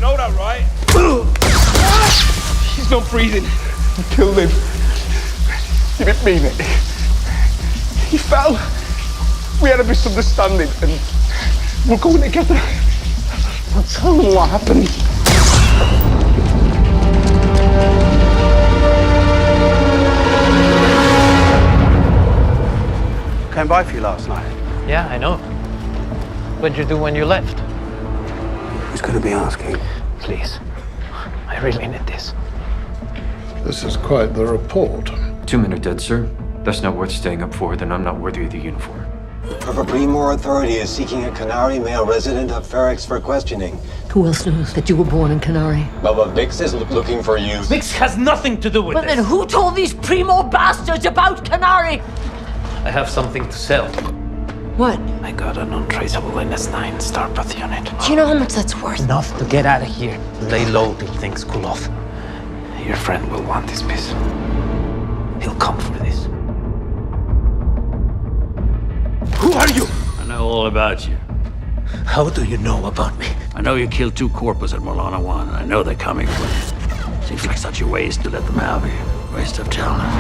know that, right? He's not breathing. You killed him. You didn't mean it. He fell. We had a misunderstanding and we're going together. I'll tell them what happened. Came by for you last night. Yeah, I know. What'd you do when you left? Who's going to be asking? Please. I really need this. This is quite the report. 2 men are dead, sir. That's not worth staying up for, then I'm not worthy of the uniform. Primor Authority is seeking a Canary male resident of Ferrex for questioning. Who else knows that you were born in Canary? Baba Vix is looking for you. Vix has nothing to do with Well, this. then who told these Primor bastards about Canary? I have something to sell. What? I got an untraceable NS9 Starpath unit. Do you know how much that's worth? Enough to get out of here. Lay low till things cool off. Your friend will want this piece. He'll come for this. Who are you? I know all about you. How do you know about me? I know you killed 2 corpos at Molana 1, and I know they're coming for you. Seems like such a waste to let them have you. Waste of talent.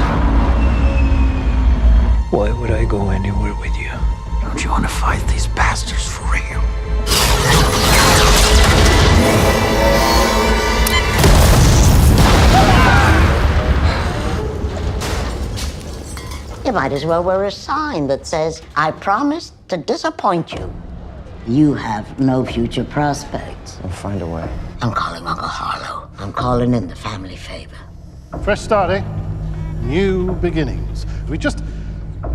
Why would I go anywhere with you? Don't you want to fight these bastards for real? You might as well wear a sign that says, I promise to disappoint you. You have no future prospects. I'll find a way. I'm calling Uncle Harlow. I'm calling in the family favor. Fresh start, eh? New beginnings. We just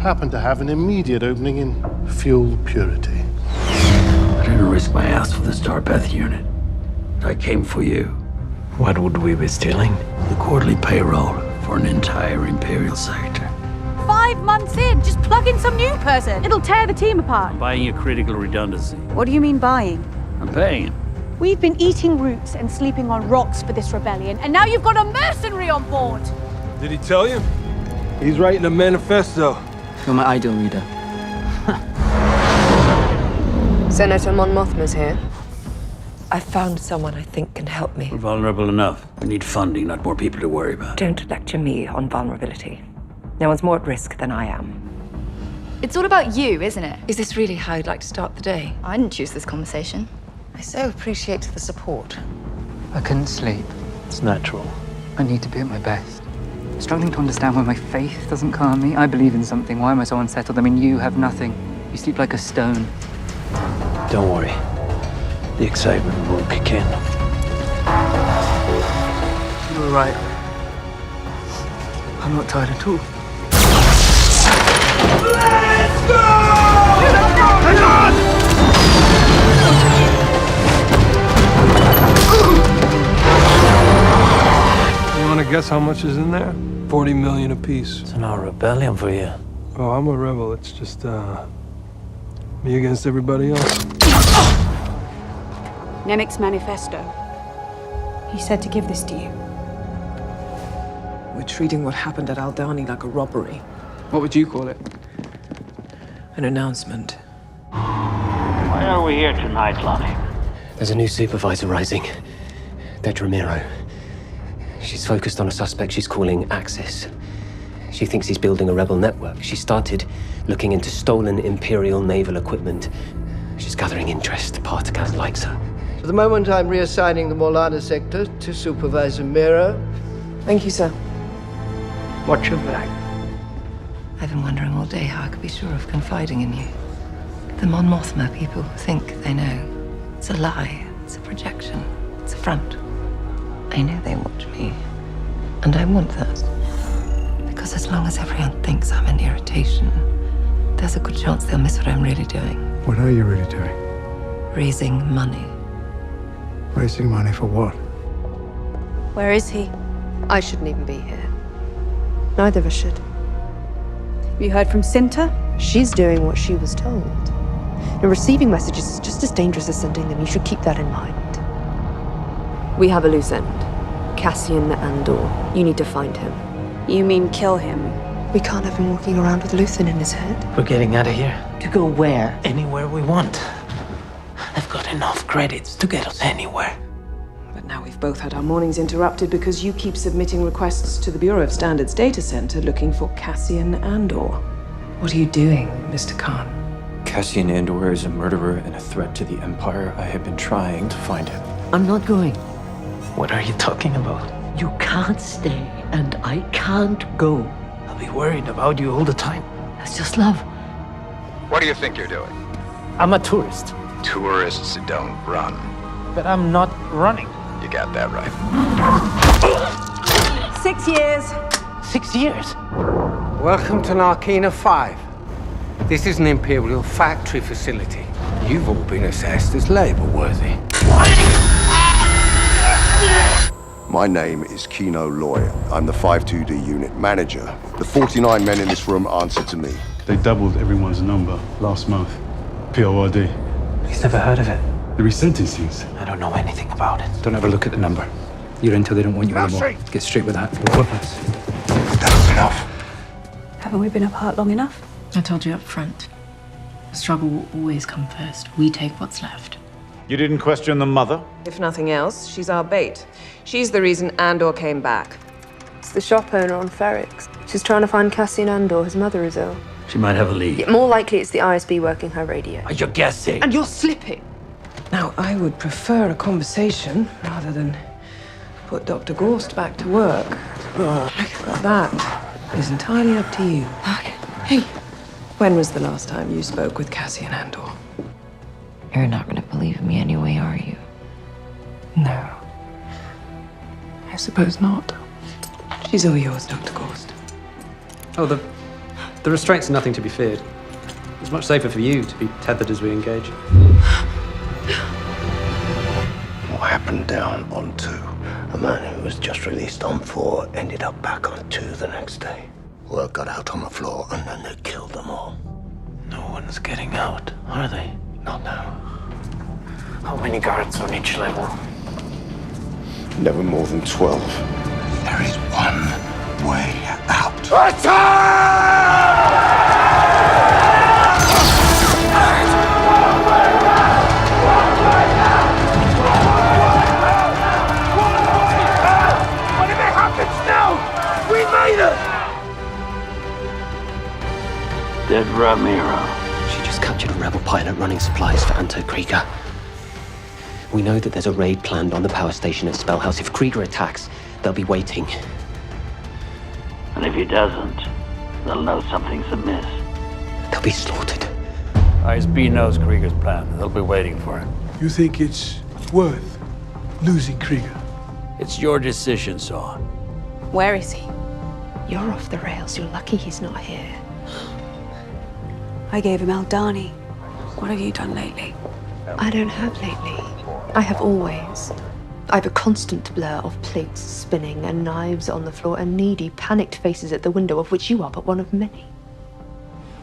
happen to have an immediate opening in fuel purity. I didn't risk my ass for the Starpath unit. I came for you. What would we be stealing? The quarterly payroll for an entire Imperial sector. 5 months in, just plug in some new person. It'll tear the team apart. Buying a critical redundancy. What do you mean buying? I'm paying. We've been eating roots and sleeping on rocks for this rebellion, and now you've got a mercenary on board. Did he tell you? He's writing a manifesto. You're my ideal reader. Senator Mon Mothma's here. I found someone I think can help me. We're vulnerable enough. We need funding, not more people to worry about. Don't lecture me on vulnerability. No one's more at risk than I am. It's all about you, isn't it? Is this really how you'd like to start the day? I didn't choose this conversation. I so appreciate the support. I couldn't sleep. It's natural. I need to be at my best. Struggling to understand why my faith doesn't calm me. I believe in something. Why am I so unsettled? I mean, you have nothing. You sleep like a stone. Don't worry. The excitement won't kick in. You were right. I'm not tired at all. Let's go! Hang on! You want to guess how much is in there? 40 million apiece. It's not a rebellion for you. Oh, I'm a rebel. It's just, me against everybody else. Nemik's manifesto. He said to give this to you. We're treating what happened at Aldani like a robbery. What would you call it? An announcement. Why are we here tonight, Lonnie? There's a new supervisor rising. Dedra Miro. She's focused on a suspect she's calling Axis. She thinks he's building a rebel network. She started looking into stolen Imperial naval equipment. She's gathering interest. Partagas likes her. For the moment, I'm reassigning the Molana sector to Supervisor Miro. Thank you, sir. Watch your back. I've been wondering all day how I could be sure of confiding in you. The Mon Mothma people think they know. It's a lie. It's a projection. It's a front. I know they watch me. And I want that. Because as long as everyone thinks I'm an irritation, there's a good chance they'll miss what I'm really doing. What are you really doing? Raising money. Raising money for what? Where is he? I shouldn't even be here. Neither of us should. Have you heard from Cinta? She's doing what she was told. And receiving messages is just as dangerous as sending them. You should keep that in mind. We have a loose end. Cassian Andor. You need to find him. You mean kill him? We can't have him walking around with Luthen in his head. We're getting out of here. To go where? Anywhere we want. I've got enough credits to get us anywhere. Now we've both had our mornings interrupted because you keep submitting requests to the Bureau of Standards Data Center looking for Cassian Andor. What are you doing, Mr. Khan? Cassian Andor is a murderer and a threat to the Empire. I have been trying to find him. I'm not going. What are you talking about? You can't stay, and I can't go. I'll be worried about you all the time. That's just love. What do you think you're doing? I'm a tourist. Tourists don't run. But I'm not running. You got that right. 6 years. 6 years? Welcome to Narkina 5. This is an Imperial factory facility. You've all been assessed as labor-worthy. My name is Kino Loy. I'm the 5-2D unit manager. The 49 men in this room answer to me. They doubled everyone's number last month. PORD. He's never heard of it. The resentencings. I don't know anything about it. Don't ever look at the number. You're in till they don't want you anymore. Get straight with that. That's enough. Haven't we been apart long enough? I told you up front. The struggle will always come first. We take what's left. You didn't question the mother? If nothing else, she's our bait. She's the reason Andor came back. It's the shop owner on Ferrix. She's trying to find Cassian Andor. His mother is ill. She might have a lead. Yeah, more likely it's the ISB working her radio. You're guessing. And you're slipping. Now, I would prefer a conversation rather than put Dr. Gorst back to work. But that is entirely up to you. Hey, when was the last time you spoke with Cassian Andor? You're not going to believe me anyway, are you? No. I suppose not. She's all yours, Dr. Gorst. Oh, the restraints are nothing to be feared. It's much safer for you to be tethered as we engage. What happened down on 2? A man who was just released on 4 ended up back on 2 the next day. Word got out on the floor and then they killed them all. No one's getting out, are they? Not now. How many guards on each level? Never more than 12. There is one way out. Whatever happens now, we made it! Dead Ramiro. She just captured a rebel pilot running supplies for Anto Krieger. We know that there's a raid planned on the power station at Spellhouse. If Krieger attacks, they'll be waiting. And if he doesn't, they'll know something's amiss. They'll be slaughtered. ISB knows Krieger's plan. They'll be waiting for him. You think it's worth losing Krieger? It's your decision, Saw. Where is he? You're off the rails. You're lucky he's not here. I gave him Aldani. What have you done lately? I don't have lately. I have always. I have a constant blur of plates spinning and knives on the floor and needy, panicked faces at the window, of which you are but one of many.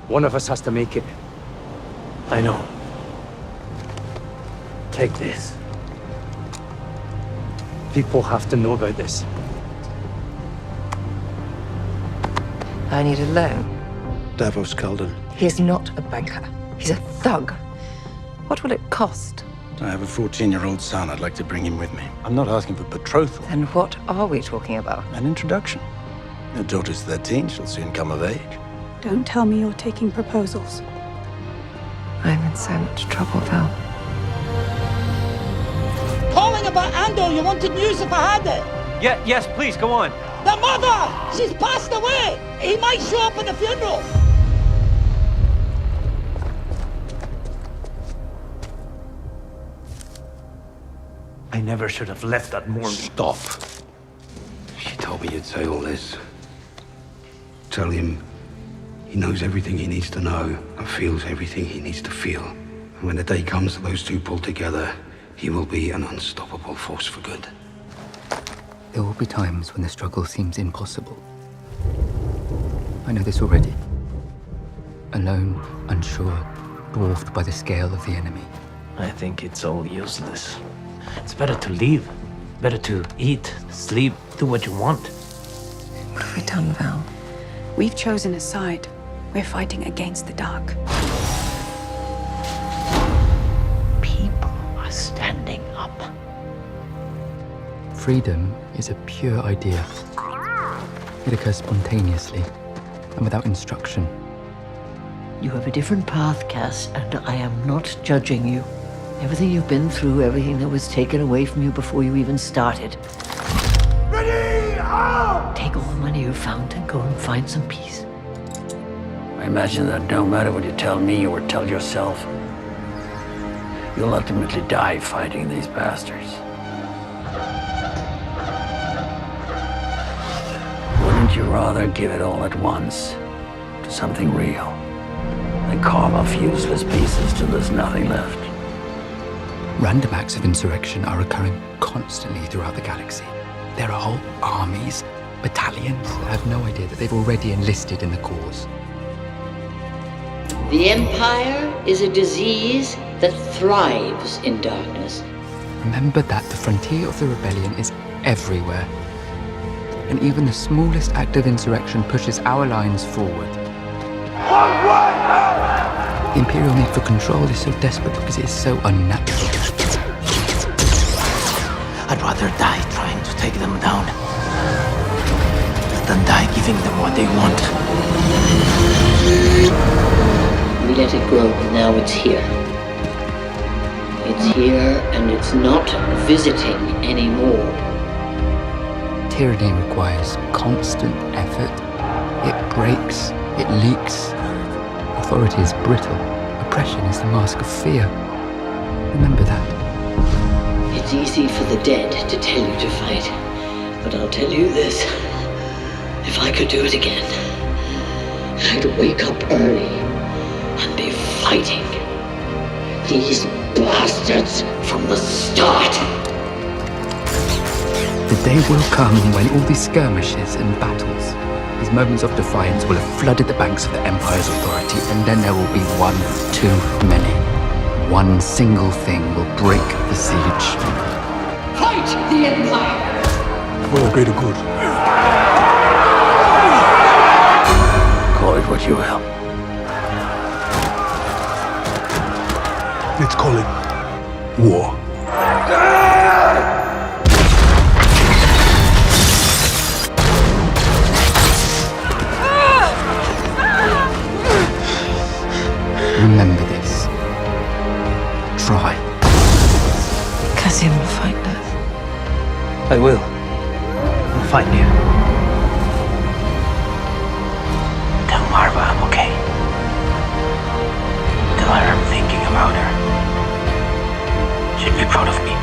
One of us has to make it. I know. Take this. People have to know about this. I need a loan. Davos Calden. He is not a banker. He's a thug. What will it cost? I have a 14-year-old son. I'd like to bring him with me. I'm not asking for betrothal. Then what are we talking about? An introduction. Your daughter's 13. She'll soon come of age. Don't tell me you're taking proposals. I'm in so much trouble, Val. Calling about Andor, you wanted news if I had it. Yes, please, go on. The mother! She's passed away! He might show up at the funeral! I never should have left that morning. Stop. She told me you'd say all this. Tell him he knows everything he needs to know and feels everything he needs to feel. And when the day comes that those two pull together, he will be an unstoppable force for good. There will be times when the struggle seems impossible. I know this already. Alone, unsure, dwarfed by the scale of the enemy. I think it's all useless. It's better to leave. Better to eat, sleep, do what you want. What have we done, Val? We've chosen a side. We're fighting against the dark. People are standing up. Freedom is a pure idea. It occurs spontaneously and without instruction. You have a different path, Cass, and I am not judging you. Everything you've been through, everything that was taken away from you before you even started. Ready! Out! Take all the money you found and go and find some peace. I imagine that no matter what you tell me or tell yourself, you'll ultimately die fighting these bastards. Wouldn't you rather give it all at once to something real than carve off useless pieces till there's nothing left? Random acts of insurrection are occurring constantly throughout the galaxy. There are whole armies, battalions that have no idea that they've already enlisted in the cause. The Empire is a disease that thrives in darkness. Remember that the frontier of the rebellion is everywhere. And even the smallest act of insurrection pushes our lines forward. The Imperial need for control is so desperate because it is so unnatural. I'd rather die trying to take them down than die giving them what they want. We let it grow, and now it's here. It's here, and it's not visiting anymore. Tyranny requires constant effort. It breaks, it leaks. Authority is brittle. Oppression is the mask of fear. Remember that. It's easy for the dead to tell you to fight, but I'll tell you this. If I could do it again, I'd wake up early and be fighting these bastards from the start. The day will come when all these skirmishes and battles, these moments of defiance, will have flooded the banks of the Empire's authority, and then there will be one too many. One single thing will break the siege. Fight the Empire! For the greater good. Call it what you will. Let's call it war. Remember this. Try. Cassian will find us. I will. I'll find you. Tell Marva I'm okay. Tell her I'm thinking about her. She'd be proud of me.